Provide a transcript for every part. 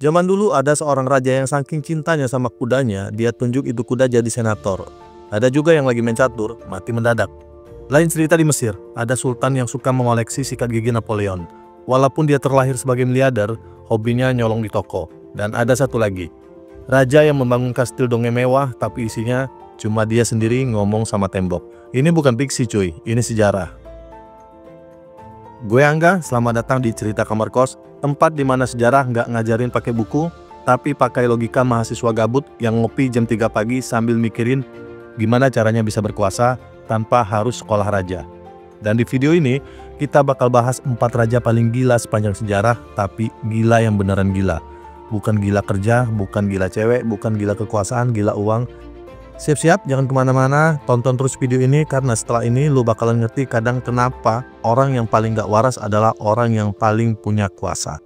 Zaman dulu ada seorang raja yang saking cintanya sama kudanya, dia tunjuk itu kuda jadi senator. Ada juga yang lagi main catur, mati mendadak. Lain cerita di Mesir, ada sultan yang suka mengoleksi sikat gigi Napoleon. Walaupun dia terlahir sebagai miliarder, hobinya nyolong di toko. Dan ada satu lagi, raja yang membangun kastil dongeng mewah tapi isinya cuma dia sendiri ngomong sama tembok. Ini bukan fiksi cuy, ini sejarah. Gue Angga, selamat datang di Cerita Kamar Kos, tempat dimana sejarah nggak ngajarin pakai buku, tapi pakai logika mahasiswa gabut yang ngopi jam 3 pagi sambil mikirin gimana caranya bisa berkuasa tanpa harus sekolah raja. Dan di video ini, kita bakal bahas 4 raja paling gila sepanjang sejarah, tapi gila yang beneran gila. Bukan gila kerja, bukan gila cewek, bukan gila kekuasaan, gila uang. Siap-siap, jangan kemana-mana, tonton terus video ini karena setelah ini lu bakalan ngerti kadang kenapa orang yang paling gak waras adalah orang yang paling punya kuasa.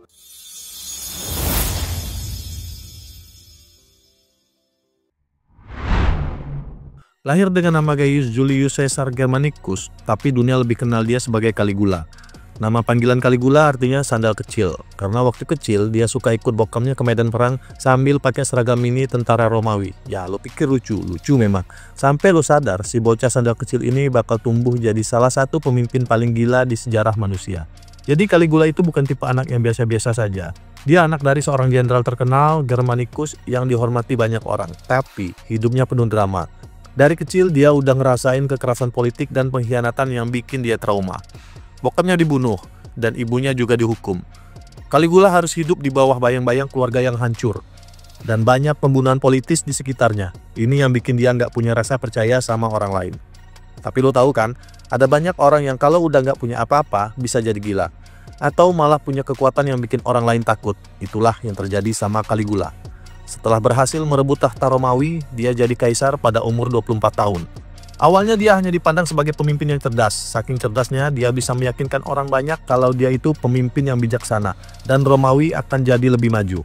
Lahir dengan nama Gaius Julius Caesar Germanicus, tapi dunia lebih kenal dia sebagai Caligula. Nama panggilan Caligula artinya sandal kecil, karena waktu kecil dia suka ikut bokapnya ke medan perang sambil pakai seragam mini tentara Romawi. Ya lo pikir lucu memang. Sampai lo sadar si bocah sandal kecil ini bakal tumbuh jadi salah satu pemimpin paling gila di sejarah manusia. Jadi Caligula itu bukan tipe anak yang biasa-biasa saja. Dia anak dari seorang jenderal terkenal, Germanicus, yang dihormati banyak orang. Tapi hidupnya penuh drama. Dari kecil dia udah ngerasain kekerasan politik dan pengkhianatan yang bikin dia trauma. Bokapnya dibunuh, dan ibunya juga dihukum. Caligula harus hidup di bawah bayang-bayang keluarga yang hancur. Dan banyak pembunuhan politis di sekitarnya. Ini yang bikin dia nggak punya rasa percaya sama orang lain. Tapi lo tahu kan, ada banyak orang yang kalau udah nggak punya apa-apa, bisa jadi gila. Atau malah punya kekuatan yang bikin orang lain takut. Itulah yang terjadi sama Caligula. Setelah berhasil merebut tahta Romawi, dia jadi kaisar pada umur 24 tahun. Awalnya dia hanya dipandang sebagai pemimpin yang cerdas. Saking cerdasnya, dia bisa meyakinkan orang banyak kalau dia itu pemimpin yang bijaksana dan Romawi akan jadi lebih maju.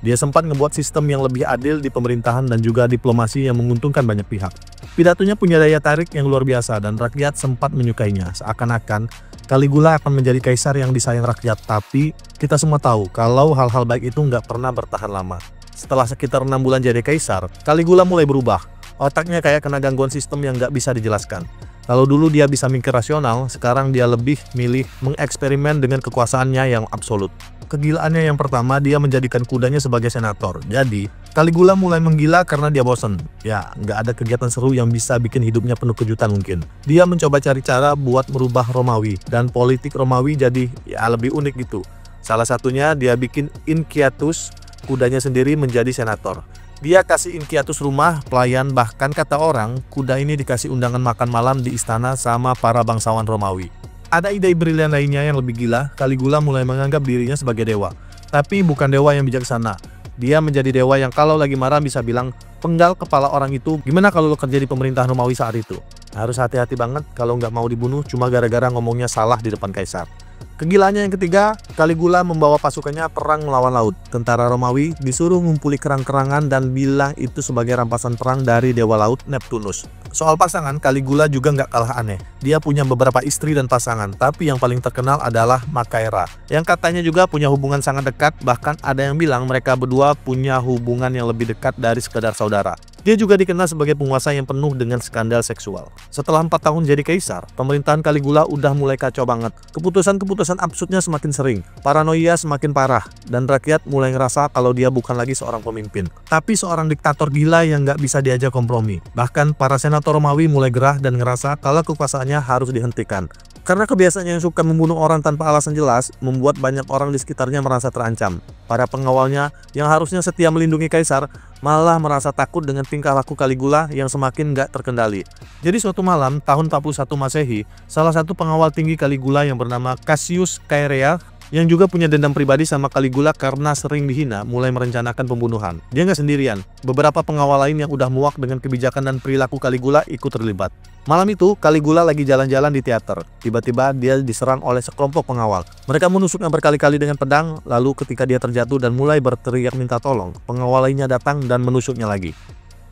Dia sempat ngebuat sistem yang lebih adil di pemerintahan dan juga diplomasi yang menguntungkan banyak pihak. Pidatonya punya daya tarik yang luar biasa dan rakyat sempat menyukainya. Seakan-akan Caligula akan menjadi kaisar yang disayang rakyat, tapi kita semua tahu kalau hal-hal baik itu nggak pernah bertahan lama. Setelah sekitar 6 bulan jadi kaisar, Caligula mulai berubah. Otaknya kayak kena gangguan sistem yang nggak bisa dijelaskan. Kalau dulu dia bisa mikir rasional, sekarang dia lebih milih mengeksperimen dengan kekuasaannya yang absolut. Kegilaannya yang pertama, dia menjadikan kudanya sebagai senator. Jadi, Caligula mulai menggila karena dia bosen. Ya, nggak ada kegiatan seru yang bisa bikin hidupnya penuh kejutan mungkin. Dia mencoba cari cara buat merubah Romawi, dan politik Romawi jadi ya lebih unik gitu. Salah satunya dia bikin Inquiatus, kudanya sendiri menjadi senator. Dia kasih Inquiatus rumah, pelayan, bahkan kata orang, kuda ini dikasih undangan makan malam di istana sama para bangsawan Romawi. Ada ide brilian lainnya yang lebih gila, Caligula mulai menganggap dirinya sebagai dewa. Tapi bukan dewa yang bijaksana. Dia menjadi dewa yang kalau lagi marah bisa bilang, penggal kepala orang itu, gimana kalau lo kerja di pemerintahan Romawi saat itu? Harus hati-hati banget kalau nggak mau dibunuh cuma gara-gara ngomongnya salah di depan kaisar. Kegilaannya yang ketiga, Caligula membawa pasukannya perang melawan laut. Tentara Romawi disuruh ngumpuli kerang-kerangan dan bilang itu sebagai rampasan perang dari dewa laut Neptunus. Soal pasangan, Caligula juga nggak kalah aneh. Dia punya beberapa istri dan pasangan, tapi yang paling terkenal adalah Machaera, yang katanya juga punya hubungan sangat dekat, bahkan ada yang bilang mereka berdua punya hubungan yang lebih dekat dari sekedar saudara. Dia juga dikenal sebagai penguasa yang penuh dengan skandal seksual. Setelah 4 tahun jadi kaisar, pemerintahan Caligula udah mulai kacau banget. Keputusan-keputusan absurdnya semakin sering, paranoia semakin parah, dan rakyat mulai ngerasa kalau dia bukan lagi seorang pemimpin, tapi seorang diktator gila yang nggak bisa diajak kompromi. Bahkan para senator Romawi mulai gerah dan ngerasa kalau kekuasaannya harus dihentikan. Karena kebiasaannya yang suka membunuh orang tanpa alasan jelas, membuat banyak orang di sekitarnya merasa terancam. Para pengawalnya yang harusnya setia melindungi kaisar, malah merasa takut dengan tingkah laku Caligula yang semakin nggak terkendali. Jadi suatu malam, tahun 41 Masehi, salah satu pengawal tinggi Caligula yang bernama Cassius Chaerea, yang juga punya dendam pribadi sama Caligula karena sering dihina, mulai merencanakan pembunuhan. Dia nggak sendirian, beberapa pengawal lain yang udah muak dengan kebijakan dan perilaku Caligula ikut terlibat. Malam itu, Caligula lagi jalan-jalan di teater. Tiba-tiba dia diserang oleh sekelompok pengawal. Mereka menusuknya berkali-kali dengan pedang, lalu ketika dia terjatuh dan mulai berteriak minta tolong, pengawal lainnya datang dan menusuknya lagi.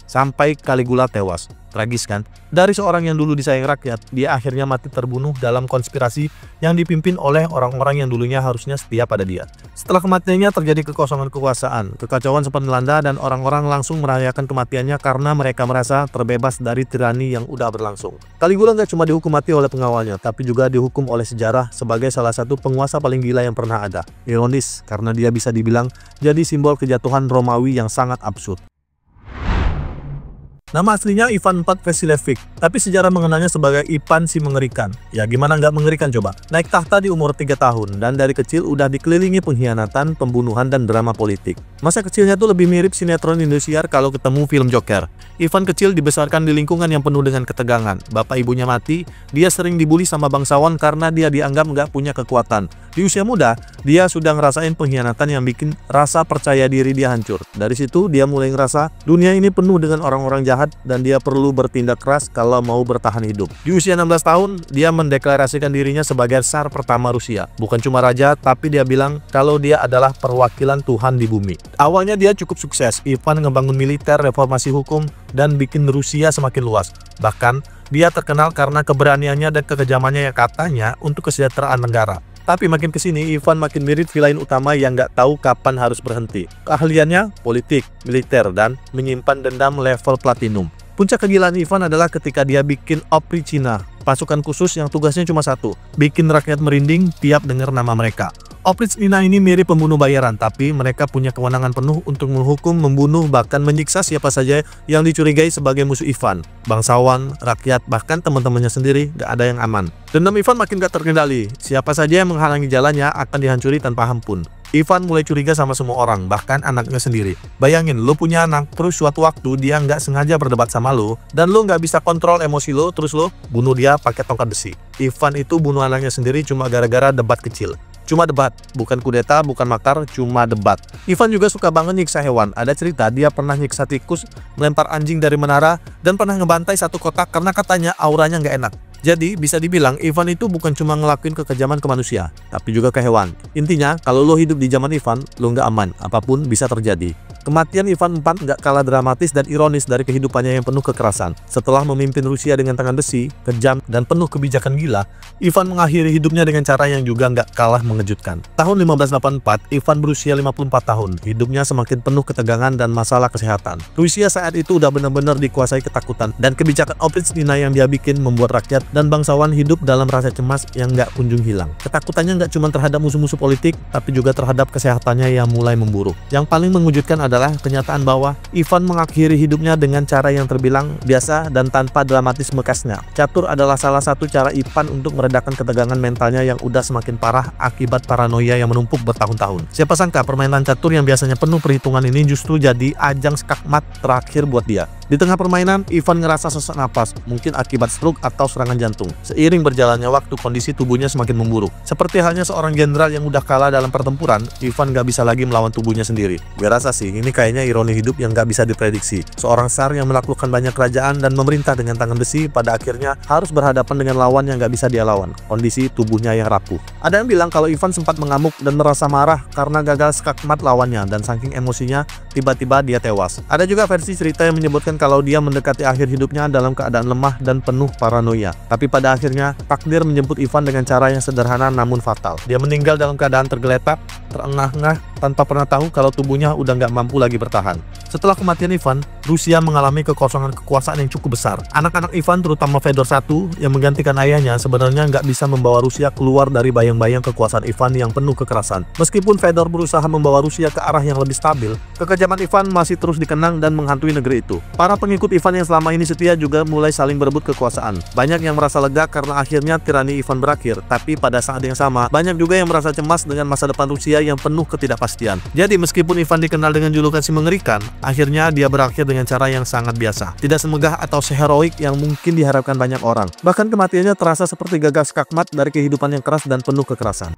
sampai Caligula tewas. Tragis kan? Dari seorang yang dulu disayang rakyat, dia akhirnya mati terbunuh dalam konspirasi yang dipimpin oleh orang-orang yang dulunya harusnya setia pada dia. Setelah kematiannya terjadi kekosongan kekuasaan, kekacauan sempat melanda dan orang-orang langsung merayakan kematiannya karena mereka merasa terbebas dari tirani yang udah berlangsung. Caligula nggak cuma dihukum mati oleh pengawalnya, tapi juga dihukum oleh sejarah sebagai salah satu penguasa paling gila yang pernah ada. Ironis, karena dia bisa dibilang jadi simbol kejatuhan Romawi yang sangat absurd. Nama aslinya Ivan IV Vasilevich, tapi sejarah mengenalnya sebagai Ivan si Mengerikan. Ya gimana nggak mengerikan coba? Naik tahta di umur 3 tahun, dan dari kecil udah dikelilingi pengkhianatan, pembunuhan, dan drama politik. Masa kecilnya tuh lebih mirip sinetron Indosiar kalau ketemu film Joker. Ivan kecil dibesarkan di lingkungan yang penuh dengan ketegangan. Bapak ibunya mati, dia sering dibully sama bangsawan karena dia dianggap nggak punya kekuatan. Di usia muda, dia sudah ngerasain pengkhianatan yang bikin rasa percaya diri dia hancur. Dari situ, dia mulai ngerasa dunia ini penuh dengan orang-orang jahat dan dia perlu bertindak keras kalau mau bertahan hidup. Di usia 16 tahun, dia mendeklarasikan dirinya sebagai Tsar pertama Rusia. Bukan cuma raja, tapi dia bilang kalau dia adalah perwakilan Tuhan di bumi. Awalnya dia cukup sukses. Ivan ngebangun militer, reformasi hukum, dan bikin Rusia semakin luas. Bahkan, dia terkenal karena keberaniannya dan kekejamannya yang katanya untuk kesejahteraan negara. Tapi makin kesini, Ivan makin mirip villain utama yang nggak tahu kapan harus berhenti. Keahliannya politik, militer, dan menyimpan dendam level platinum. Puncak kegilaan Ivan adalah ketika dia bikin Oprichnina, pasukan khusus yang tugasnya cuma satu, bikin rakyat merinding tiap dengar nama mereka. Oprichnina ini mirip pembunuh bayaran, tapi mereka punya kewenangan penuh untuk menghukum, membunuh, bahkan menyiksa siapa saja yang dicurigai sebagai musuh Ivan. Bangsawan, rakyat, bahkan teman-temannya sendiri, gak ada yang aman. Dendam Ivan makin gak terkendali. Siapa saja yang menghalangi jalannya akan dihancuri tanpa ampun. Ivan mulai curiga sama semua orang, bahkan anaknya sendiri. Bayangin, lo punya anak, terus suatu waktu dia nggak sengaja berdebat sama lo, dan lo nggak bisa kontrol emosi lo, terus lo bunuh dia pakai tongkat besi. Ivan itu bunuh anaknya sendiri cuma gara-gara debat kecil. Cuma debat, bukan kudeta, bukan makar, cuma debat. Ivan juga suka banget nyiksa hewan. Ada cerita dia pernah nyiksa tikus, melempar anjing dari menara, dan pernah ngebantai satu kotak karena katanya auranya nggak enak. Jadi bisa dibilang Ivan itu bukan cuma ngelakuin kekejaman ke manusia, tapi juga ke hewan. Intinya, kalau lo hidup di zaman Ivan, lo nggak aman, apapun bisa terjadi. Kematian Ivan IV nggak kalah dramatis dan ironis dari kehidupannya yang penuh kekerasan. Setelah memimpin Rusia dengan tangan besi, kejam, dan penuh kebijakan gila, Ivan mengakhiri hidupnya dengan cara yang juga nggak kalah mengejutkan. Tahun 1584, Ivan berusia 54 tahun. Hidupnya semakin penuh ketegangan dan masalah kesehatan. Rusia saat itu udah benar-benar dikuasai ketakutan, dan kebijakan Oprichnina yang dia bikin membuat rakyat dan bangsawan hidup dalam rasa cemas yang nggak kunjung hilang. Ketakutannya nggak cuma terhadap musuh-musuh politik, tapi juga terhadap kesehatannya yang mulai memburuk. Yang paling mengejutkan adalah kenyataan bahwa Ivan mengakhiri hidupnya dengan cara yang terbilang biasa dan tanpa dramatisme khasnya. Catur adalah salah satu cara Ivan untuk meredakan ketegangan mentalnya yang udah semakin parah akibat paranoia yang menumpuk bertahun-tahun. Siapa sangka permainan catur yang biasanya penuh perhitungan ini justru jadi ajang skakmat terakhir buat dia. Di tengah permainan, Ivan ngerasa sesak napas, mungkin akibat stroke atau serangan jantung. Seiring berjalannya waktu, kondisi tubuhnya semakin memburuk. Seperti halnya seorang jenderal yang udah kalah dalam pertempuran, Ivan gak bisa lagi melawan tubuhnya sendiri. Gue rasa sih, ini kayaknya ironi hidup yang gak bisa diprediksi. Seorang tsar yang menaklukkan banyak kerajaan dan memerintah dengan tangan besi, pada akhirnya harus berhadapan dengan lawan yang gak bisa dia lawan. Kondisi tubuhnya yang rapuh. Ada yang bilang kalau Ivan sempat mengamuk dan merasa marah karena gagal skakmat lawannya, dan saking emosinya, tiba-tiba dia tewas. Ada juga versi cerita yang menyebutkan kalau dia mendekati akhir hidupnya dalam keadaan lemah dan penuh paranoia. Tapi pada akhirnya, takdir menjemput Ivan dengan cara yang sederhana namun fatal. Dia meninggal dalam keadaan tergeletak, terengah-engah, tanpa pernah tahu kalau tubuhnya udah nggak mampu lagi bertahan. Setelah kematian Ivan, Rusia mengalami kekosongan kekuasaan yang cukup besar. Anak-anak Ivan, terutama Fedor I, yang menggantikan ayahnya, sebenarnya nggak bisa membawa Rusia keluar dari bayang-bayang kekuasaan Ivan yang penuh kekerasan. Meskipun Fedor berusaha membawa Rusia ke arah yang lebih stabil, kekejaman Ivan masih terus dikenang dan menghantui negeri itu. Para pengikut Ivan yang selama ini setia juga mulai saling berebut kekuasaan. Banyak yang merasa lega karena akhirnya tirani Ivan berakhir, tapi pada saat yang sama, banyak juga yang merasa cemas dengan masa depan Rusia yang penuh ketidakpastian. Jadi meskipun Ivan dikenal dengan julukan si mengerikan, akhirnya dia berakhir dengan cara yang sangat biasa. Tidak semegah atau seheroik yang mungkin diharapkan banyak orang. Bahkan kematiannya terasa seperti gagal skakmat dari kehidupan yang keras dan penuh kekerasan.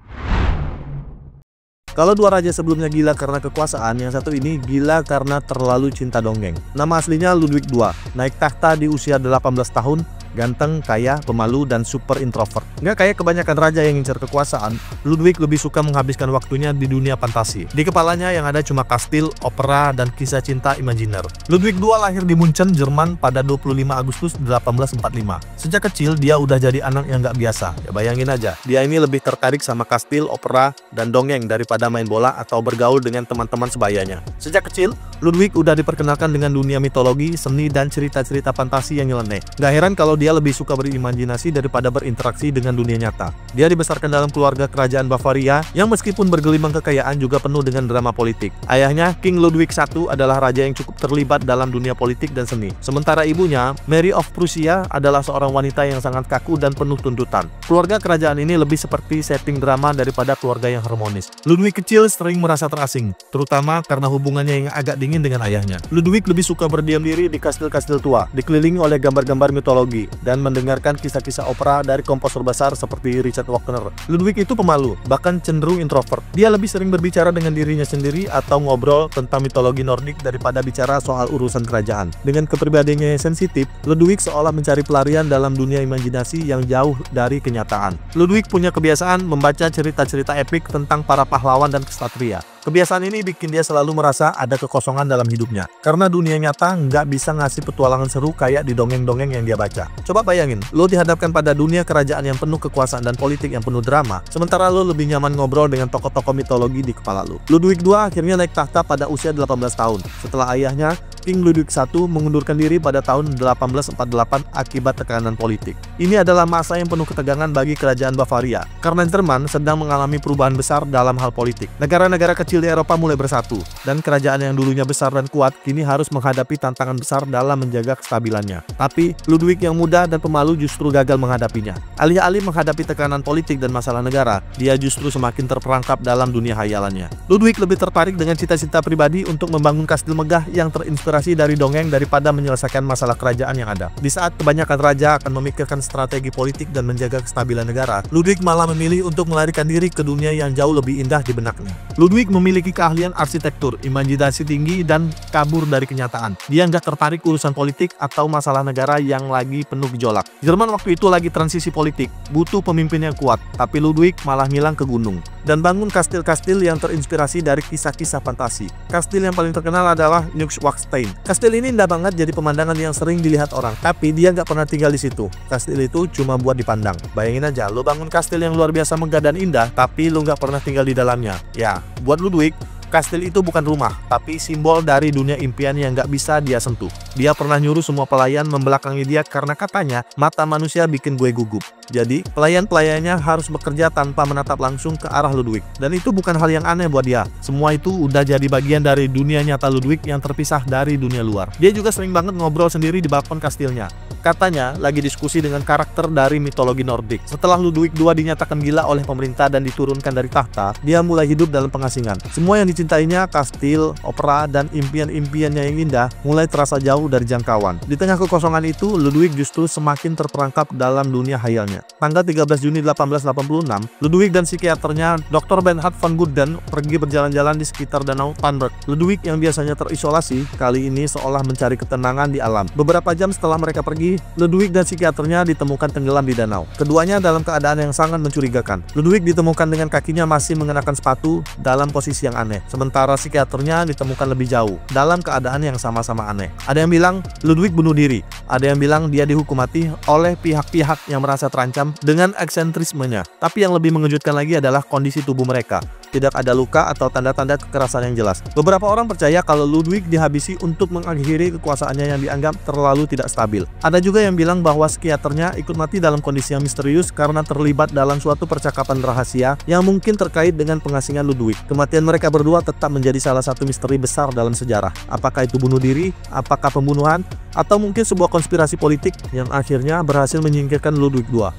Kalau dua raja sebelumnya gila karena kekuasaan, yang satu ini gila karena terlalu cinta dongeng. Nama aslinya Ludwig II, naik tahta di usia 18 tahun, ganteng, kaya, pemalu, dan super introvert. Nggak kayak kebanyakan raja yang ngincar kekuasaan, Ludwig lebih suka menghabiskan waktunya di dunia fantasi. Di kepalanya yang ada cuma kastil, opera, dan kisah cinta imajiner. Ludwig II lahir di Munchen, Jerman pada 25 Agustus 1845. Sejak kecil dia udah jadi anak yang nggak biasa. Ya bayangin aja, dia ini lebih tertarik sama kastil, opera, dan dongeng daripada main bola atau bergaul dengan teman-teman sebayanya. Sejak kecil, Ludwig udah diperkenalkan dengan dunia mitologi, seni, dan cerita-cerita fantasi yang nyeleneh. Gak heran kalau dia lebih suka berimajinasi daripada berinteraksi dengan dunia nyata. Dia dibesarkan dalam keluarga kerajaan Bavaria yang meskipun bergelimang kekayaan juga penuh dengan drama politik. Ayahnya, King Ludwig I, adalah raja yang cukup terlibat dalam dunia politik dan seni. Sementara ibunya, Mary of Prussia, adalah seorang wanita yang sangat kaku dan penuh tuntutan. Keluarga kerajaan ini lebih seperti setting drama daripada keluarga yang harmonis. Ludwig kecil sering merasa terasing, terutama karena hubungannya yang agak dingin dengan ayahnya. Ludwig lebih suka berdiam diri di kastil-kastil tua, dikelilingi oleh gambar-gambar mitologi, dan mendengarkan kisah-kisah opera dari komposer besar seperti Richard Wagner. Ludwig itu pemalu, bahkan cenderung introvert. Dia lebih sering berbicara dengan dirinya sendiri atau ngobrol tentang mitologi Nordik daripada bicara soal urusan kerajaan. Dengan kepribadiannya yang sensitif, Ludwig seolah mencari pelarian dalam dunia imajinasi yang jauh dari kenyataan. Ludwig punya kebiasaan membaca cerita-cerita epik tentang para pahlawan dan kesatria. Kebiasaan ini bikin dia selalu merasa ada kekosongan dalam hidupnya, karena dunia nyata nggak bisa ngasih petualangan seru kayak di dongeng-dongeng yang dia baca. Coba bayangin, lo dihadapkan pada dunia kerajaan yang penuh kekuasaan dan politik yang penuh drama, sementara lo lebih nyaman ngobrol dengan tokoh-tokoh mitologi di kepala lo. Ludwig II akhirnya naik tahta pada usia 18 tahun, setelah ayahnya, King Ludwig I, mengundurkan diri pada tahun 1848 akibat tekanan politik. Ini adalah masa yang penuh ketegangan bagi kerajaan Bavaria, karena Jerman sedang mengalami perubahan besar dalam hal politik. Negara-negara kecil di Eropa mulai bersatu, dan kerajaan yang dulunya besar dan kuat kini harus menghadapi tantangan besar dalam menjaga kestabilannya. Tapi, Ludwig yang muda dan pemalu justru gagal menghadapinya. Alih-alih menghadapi tekanan politik dan masalah negara, dia justru semakin terperangkap dalam dunia hayalannya. Ludwig lebih tertarik dengan cita-cita pribadi untuk membangun kastil megah yang terinspirasi dari dongeng daripada menyelesaikan masalah kerajaan yang ada. Di saat kebanyakan raja akan memikirkan strategi politik dan menjaga kestabilan negara, Ludwig malah memilih untuk melarikan diri ke dunia yang jauh lebih indah di benaknya. Ludwig memiliki keahlian arsitektur, imajinasi tinggi, dan kabur dari kenyataan. Dia nggak tertarik urusan politik atau masalah negara yang lagi penuh gejolak. Jerman waktu itu lagi transisi politik, butuh pemimpin yang kuat, tapi Ludwig malah ngilang ke gunung dan bangun kastil-kastil yang terinspirasi dari kisah-kisah fantasi. Kastil yang paling terkenal adalah Neuschwanstein. Kastil ini indah banget jadi pemandangan yang sering dilihat orang, tapi dia nggak pernah tinggal di situ. Kastil itu cuma buat dipandang. Bayangin aja, lo bangun kastil yang luar biasa megah dan indah, tapi lo nggak pernah tinggal di dalamnya. Ya, buat Ludwig, kastil itu bukan rumah, tapi simbol dari dunia impian yang nggak bisa dia sentuh. Dia pernah nyuruh semua pelayan membelakangi dia karena katanya, mata manusia bikin gue gugup. Jadi, pelayan-pelayannya harus bekerja tanpa menatap langsung ke arah Ludwig. Dan itu bukan hal yang aneh buat dia. Semua itu udah jadi bagian dari dunia nyata Ludwig yang terpisah dari dunia luar. Dia juga sering banget ngobrol sendiri di balkon kastilnya. Katanya, lagi diskusi dengan karakter dari mitologi Nordik. Setelah Ludwig II dinyatakan gila oleh pemerintah dan diturunkan dari tahta, dia mulai hidup dalam pengasingan. Semua yang dicintainya, kastil, opera, dan impian-impiannya yang indah, mulai terasa jauh dari jangkauan. Di tengah kekosongan itu, Ludwig justru semakin terperangkap dalam dunia hayalnya. Tanggal 13 Juni 1886, Ludwig dan psikiaternya Dr. Bernhard von Guden pergi berjalan-jalan di sekitar Danau Tannberg. Ludwig yang biasanya terisolasi, kali ini seolah mencari ketenangan di alam. Beberapa jam setelah mereka pergi, Ludwig dan psikiaternya ditemukan tenggelam di danau. Keduanya dalam keadaan yang sangat mencurigakan. Ludwig ditemukan dengan kakinya masih mengenakan sepatu dalam posisi yang aneh, sementara psikiaternya ditemukan lebih jauh, dalam keadaan yang sama-sama aneh. Ada yang bilang Ludwig bunuh diri, ada yang bilang dia dihukum mati oleh pihak-pihak yang merasa terancam dengan eksentrismenya. Tapi yang lebih mengejutkan lagi adalah kondisi tubuh mereka. Tidak ada luka atau tanda-tanda kekerasan yang jelas. Beberapa orang percaya kalau Ludwig dihabisi untuk mengakhiri kekuasaannya yang dianggap terlalu tidak stabil. Ada juga yang bilang bahwa psikiaternya ikut mati dalam kondisi yang misterius karena terlibat dalam suatu percakapan rahasia yang mungkin terkait dengan pengasingan Ludwig. Kematian mereka berdua tetap menjadi salah satu misteri besar dalam sejarah. Apakah itu bunuh diri, apakah pembunuhan, atau mungkin sebuah konspirasi politik yang akhirnya berhasil menyingkirkan Ludwig II.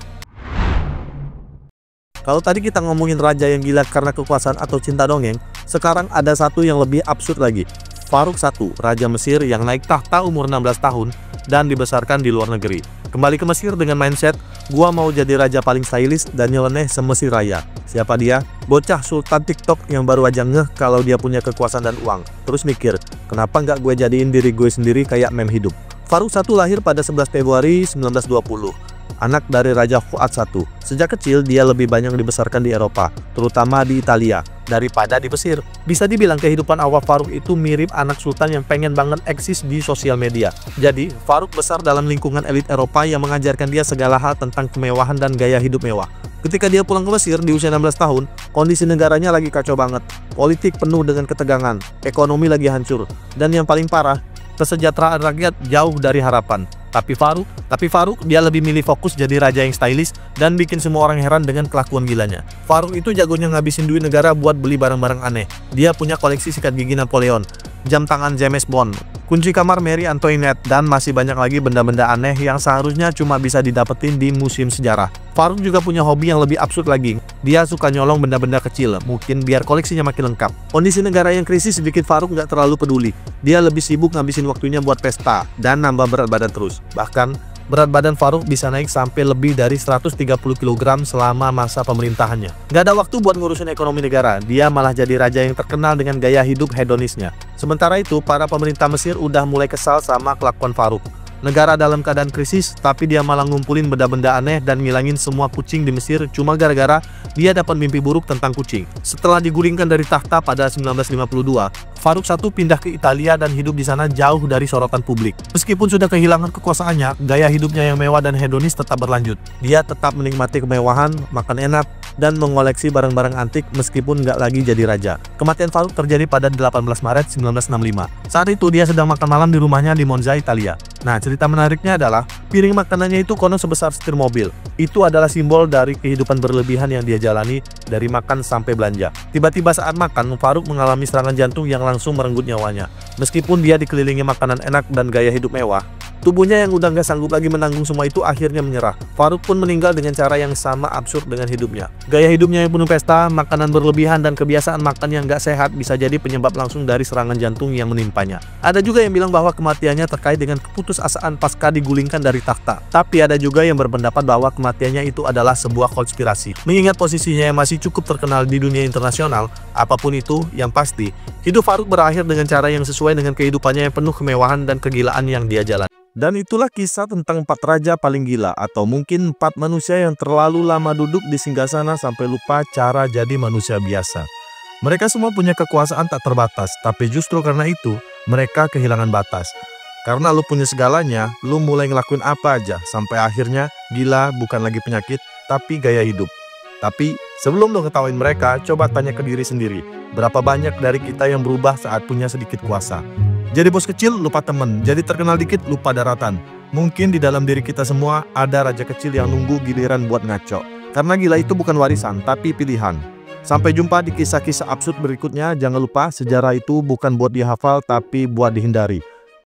Kalau tadi kita ngomongin raja yang gila karena kekuasaan atau cinta dongeng, sekarang ada satu yang lebih absurd lagi. Farouk I, Raja Mesir yang naik tahta umur 16 tahun dan dibesarkan di luar negeri. Kembali ke Mesir dengan mindset, gua mau jadi raja paling stylish dan nyeleneh se-Mesir raya. Siapa dia? Bocah sultan TikTok yang baru aja ngeh kalau dia punya kekuasaan dan uang. Terus mikir, kenapa nggak gue jadiin diri gue sendiri kayak meme hidup? Farouk I lahir pada 11 Februari 1920, anak dari Raja Fuad I. Sejak kecil dia lebih banyak dibesarkan di Eropa, terutama di Italia, daripada di Mesir. Bisa dibilang kehidupan awal Farouk itu mirip anak sultan yang pengen banget eksis di sosial media. Jadi, Farouk besar dalam lingkungan elit Eropa yang mengajarkan dia segala hal tentang kemewahan dan gaya hidup mewah. Ketika dia pulang ke Mesir di usia 16 tahun, kondisi negaranya lagi kacau banget. Politik penuh dengan ketegangan, ekonomi lagi hancur, dan yang paling parah, kesejahteraan rakyat jauh dari harapan. Tapi Farouk dia lebih milih fokus jadi raja yang stylish dan bikin semua orang heran dengan kelakuan gilanya. Farouk itu jagonya ngabisin duit negara buat beli barang-barang aneh. Dia punya koleksi sikat gigi Napoleon, jam tangan James Bond, kunci kamar Marie Antoinette, dan masih banyak lagi benda-benda aneh yang seharusnya cuma bisa didapetin di museum sejarah. Farouk juga punya hobi yang lebih absurd lagi. Dia suka nyolong benda-benda kecil, mungkin biar koleksinya makin lengkap. Kondisi negara yang krisis bikin Farouk nggak terlalu peduli. Dia lebih sibuk ngabisin waktunya buat pesta dan nambah berat badan terus. Bahkan, berat badan Farouk bisa naik sampai lebih dari 130 kg selama masa pemerintahannya. Gak ada waktu buat ngurusin ekonomi negara, dia malah jadi raja yang terkenal dengan gaya hidup hedonisnya. Sementara itu, para pemerintah Mesir udah mulai kesal sama kelakuan Farouk. Negara dalam keadaan krisis, tapi dia malah ngumpulin benda-benda aneh dan ngilangin semua kucing di Mesir cuma gara-gara dia dapat mimpi buruk tentang kucing. Setelah digulingkan dari takhta pada 1952, Farouk I pindah ke Italia dan hidup di sana jauh dari sorotan publik. Meskipun sudah kehilangan kekuasaannya, gaya hidupnya yang mewah dan hedonis tetap berlanjut. Dia tetap menikmati kemewahan, makan enak, dan mengoleksi barang-barang antik meskipun nggak lagi jadi raja. Kematian Farouk terjadi pada 18 Maret 1965. Saat itu dia sedang makan malam di rumahnya di Monza, Italia. Nah, cerita menariknya adalah piring makanannya itu konon sebesar setir mobil. Itu adalah simbol dari kehidupan berlebihan yang dia jalani dari makan sampai belanja. Tiba-tiba saat makan, Farouk mengalami serangan jantung yang langsung merenggut nyawanya. Meskipun dia dikelilingi makanan enak dan gaya hidup mewah, tubuhnya yang udah nggak sanggup lagi menanggung semua itu akhirnya menyerah. Farouk pun meninggal dengan cara yang sama absurd dengan hidupnya. Gaya hidupnya yang penuh pesta, makanan berlebihan, dan kebiasaan makan yang nggak sehat bisa jadi penyebab langsung dari serangan jantung yang menimpanya. Ada juga yang bilang bahwa kematiannya terkait dengan keputusasaan pasca digulingkan dari takhta. Tapi ada juga yang berpendapat bahwa kematiannya itu adalah sebuah konspirasi. Mengingat posisinya yang masih cukup terkenal di dunia internasional, apapun itu, yang pasti, hidup Farouk berakhir dengan cara yang sesuai dengan kehidupannya yang penuh kemewahan dan kegilaan yang dia jalani. Dan itulah kisah tentang 4 raja paling gila, atau mungkin 4 manusia yang terlalu lama duduk di singgasana sampai lupa cara jadi manusia biasa. Mereka semua punya kekuasaan tak terbatas, tapi justru karena itu, mereka kehilangan batas. Karena lu punya segalanya, lu mulai ngelakuin apa aja, sampai akhirnya gila bukan lagi penyakit, tapi gaya hidup. Tapi sebelum lu ketawain mereka, coba tanya ke diri sendiri, berapa banyak dari kita yang berubah saat punya sedikit kuasa? Jadi bos kecil lupa temen, jadi terkenal dikit lupa daratan. Mungkin di dalam diri kita semua ada raja kecil yang nunggu giliran buat ngaco. Karena gila itu bukan warisan, tapi pilihan. Sampai jumpa di kisah-kisah absurd berikutnya. Jangan lupa, sejarah itu bukan buat dihafal, tapi buat dihindari.